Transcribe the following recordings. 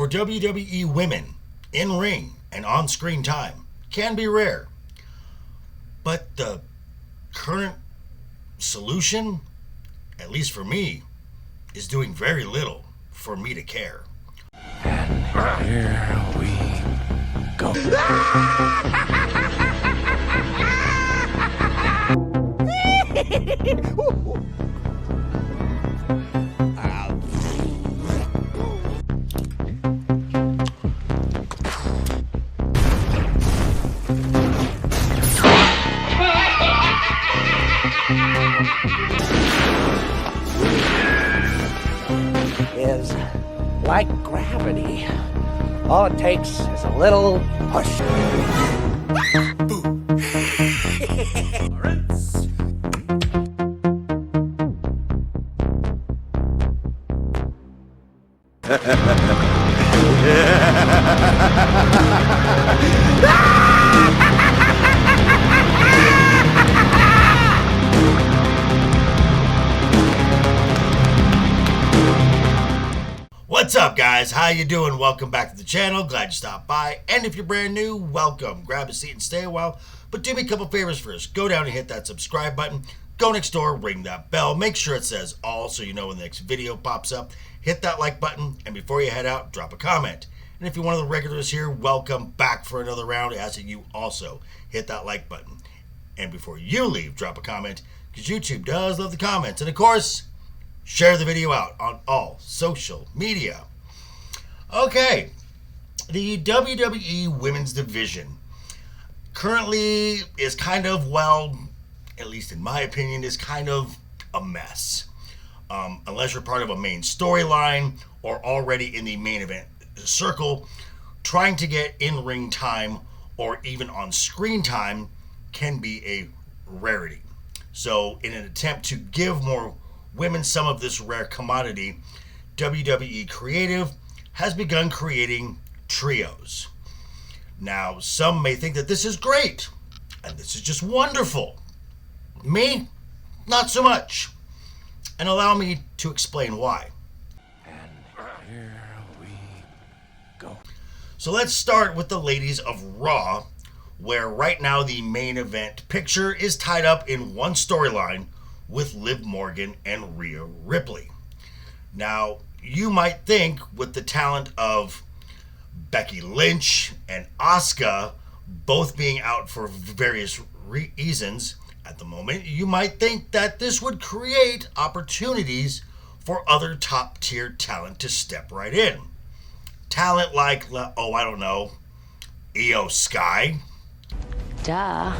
for WWE women in ring and on screen time can be rare. But the current solution, at least for me, is doing very little for me to care. And here we go. Is like gravity. All it takes is a little push. What's up, guys? How you doing? Welcome back to the channel. Glad you stopped by. And if you're brand new, welcome. Grab a seat and stay a while. But do me a couple favors first. Go down and hit that subscribe button. Go next door, ring that bell. Make sure it says all so you know when the next video pops up. Hit that like button. And before you head out, drop a comment. And if you're one of the regulars here, welcome back for another round. I ask that you also hit that like button. And before you leave, drop a comment, because YouTube does love the comments. And of course, share the video out on all social media. Okay, the WWE Women's Division currently is kind of, well, at least in my opinion, is kind of a mess. Unless you're part of a main storyline or already in the main event circle, trying to get in-ring time or even on-screen time can be a rarity. So in an attempt to give more women some of this rare commodity, WWE Creative has begun creating trios. Now, some may think that this is great, and this is just wonderful. Me, not so much. And allow me to explain why. And here we go. So let's start with the ladies of Raw, where right now the main event picture is tied up in one storyline with Liv Morgan and Rhea Ripley. Now, you might think with the talent of Becky Lynch and Asuka both being out for various reasons at the moment, you might think that this would create opportunities for other top tier talent to step right in. Talent like, oh, I don't know, Io Sky. Duh.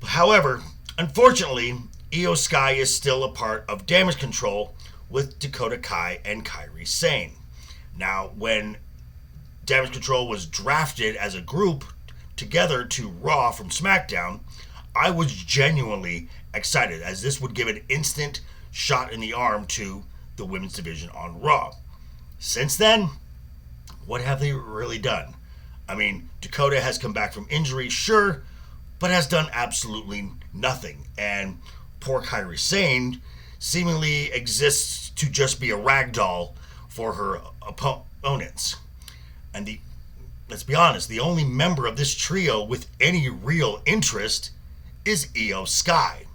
However, unfortunately, Io Sky is still a part of Damage Control with Dakota Kai and Kairi Sane. Now, when Damage Control was drafted as a group together to Raw from SmackDown, I was genuinely excited, as this would give an instant shot in the arm to the women's division on Raw. Since then, what have they really done? I mean, Dakota has come back from injury, sure, but has done absolutely nothing. And poor Kairi Sane seemingly exists to just be a ragdoll for her opponents. And let's be honest, the only member of this trio with any real interest is Io Sky.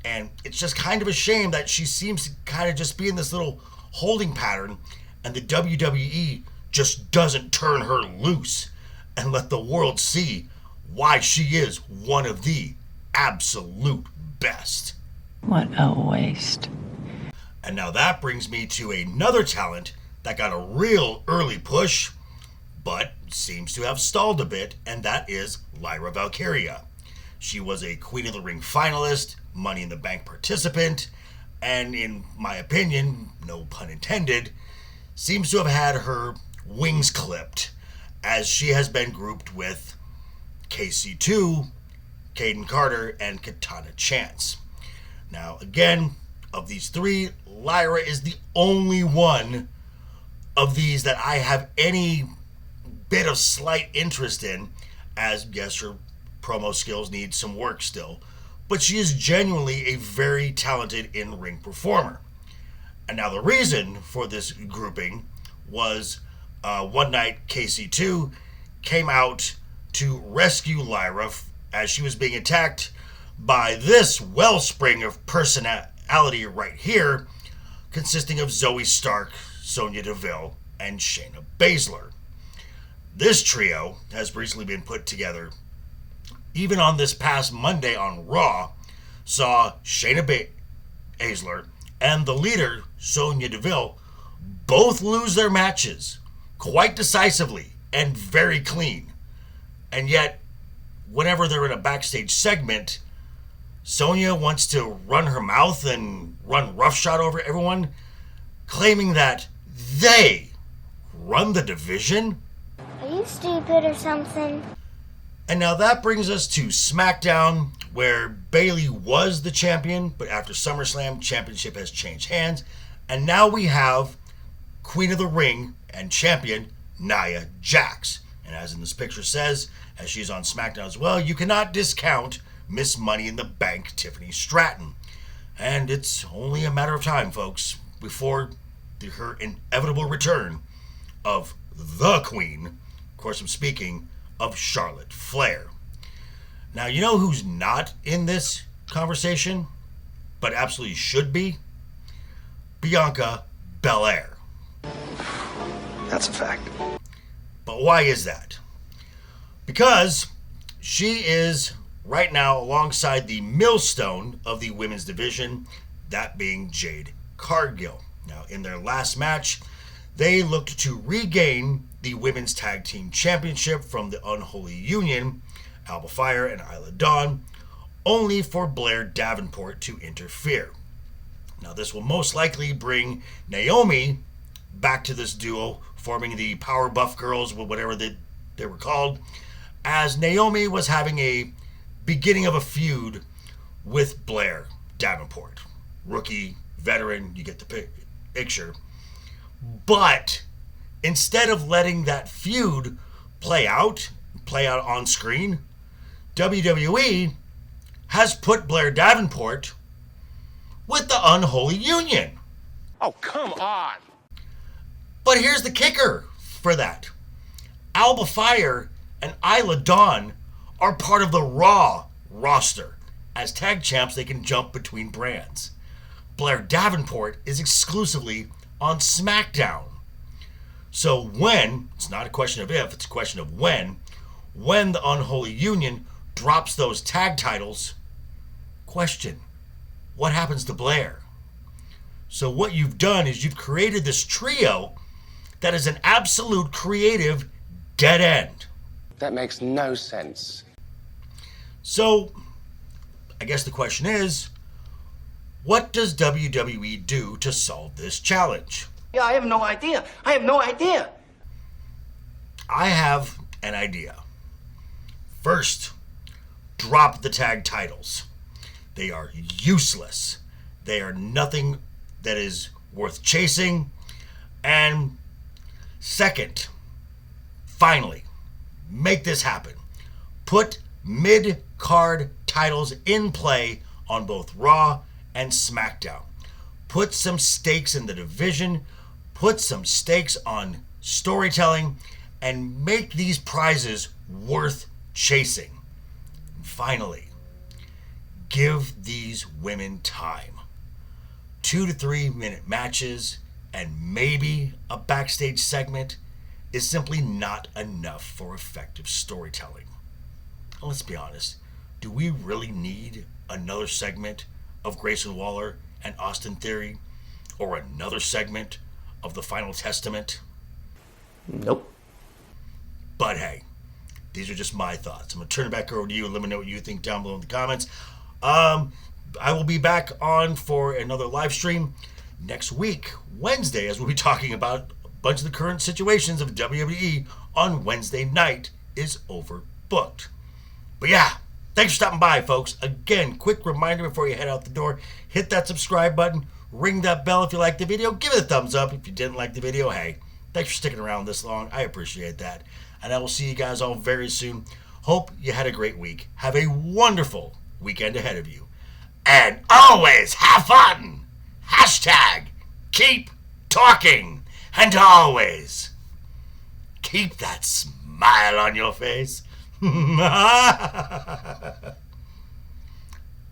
And it's just kind of a shame that she seems to kind of just be in this little holding pattern, and the WWE just doesn't turn her loose and let the world see why she is one of the absolute best. What a waste. And now that brings me to another talent that got a real early push, but seems to have stalled a bit, and that is Lyra Valkyria. She was a Queen of the Ring finalist, Money in the Bank participant, and in my opinion, no pun intended, seems to have had her wings clipped, as she has been grouped with KC2, Kaden Carter, and Katana Chance. Now, again, of these three, Lyra is the only one of these that I have any bit of slight interest in, as yes, her promo skills need some work still, but she is genuinely a very talented in-ring performer. And now the reason for this grouping was One night, KC2 came out to rescue Lyra as she was being attacked by this wellspring of personality right here, consisting of Zoe Stark, Sonya Deville, and Shayna Baszler. This trio has recently been put together. Even on this past Monday on Raw, saw Shayna Baszler and the leader, Sonya Deville, both lose their matches quite decisively and very clean. And yet, whenever they're in a backstage segment, Sonya wants to run her mouth and run roughshod over everyone, claiming that they run the division. Are you stupid or something? And now that brings us to SmackDown, where Bayley was the champion, but after SummerSlam, championship has changed hands, and now we have Queen of the Ring and champion Nia Jax. And as in this picture says, as she's on SmackDown as well, you cannot discount Miss Money in the Bank Tiffany Stratton. And it's only a matter of time, folks, before her inevitable return of the Queen. Of course, I'm speaking of Charlotte Flair. Now, you know who's not in this conversation, but absolutely should be? Bianca Belair. That's a fact. But why is that? Because she is right now alongside the millstone of the women's division, that being Jade Cargill. Now, in their last match, they looked to regain the Women's Tag Team Championship from the Unholy Union, Alba Fire and Isla Dawn, only for Blair Davenport to interfere. Now, this will most likely bring Naomi back to this duo, forming the Power Buff Girls, whatever they were called, as Naomi was having a beginning of a feud with Blair Davenport. Rookie, veteran, you get the picture. But instead of letting that feud play out on screen, WWE has put Blair Davenport with the Unholy Union. Oh, come on! But here's the kicker for that. Alba Fire and Isla Dawn are part of the Raw roster. As tag champs, they can jump between brands. Blair Davenport is exclusively on SmackDown. So when, it's not a question of if, it's a question of when the Unholy Union drops those tag titles, question, what happens to Blair? So what you've done is you've created this trio that is an absolute creative dead end. That makes no sense. So, I guess the question is, what does WWE do to solve this challenge? Yeah, I have no idea. I have no idea. I have an idea. First, drop the tag titles. They are useless. They are nothing that is worth chasing. And second, finally, make this happen. Put mid-card titles in play on both Raw and SmackDown. Put some stakes in the division, put some stakes on storytelling, and make these prizes worth chasing. And finally, give these women time. 2 to 3 minute matches and maybe a backstage segment is simply not enough for effective storytelling. And let's be honest, do we really need another segment of Grayson Waller and Austin Theory, or another segment of The Final Testament? Nope. But hey, these are just my thoughts. I'm going to turn it back over to you and let me know what you think down below in the comments. I will be back on for another live stream next week, Wednesday, as we'll be talking about a bunch of the current situations of WWE on Wednesday night is overbooked. But yeah, thanks for stopping by, folks. Again, quick reminder before you head out the door, hit that subscribe button, ring that bell if you liked the video, give it a thumbs up if you didn't like the video. Hey, thanks for sticking around this long. I appreciate that. And I will see you guys all very soon. Hope you had a great week. Have a wonderful weekend ahead of you. And always have fun. Hashtag keep talking. And always Keep that smile on your face.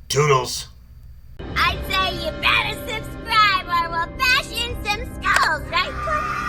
Toodles. I'd say you better subscribe or we'll bash in some skulls, right, Put?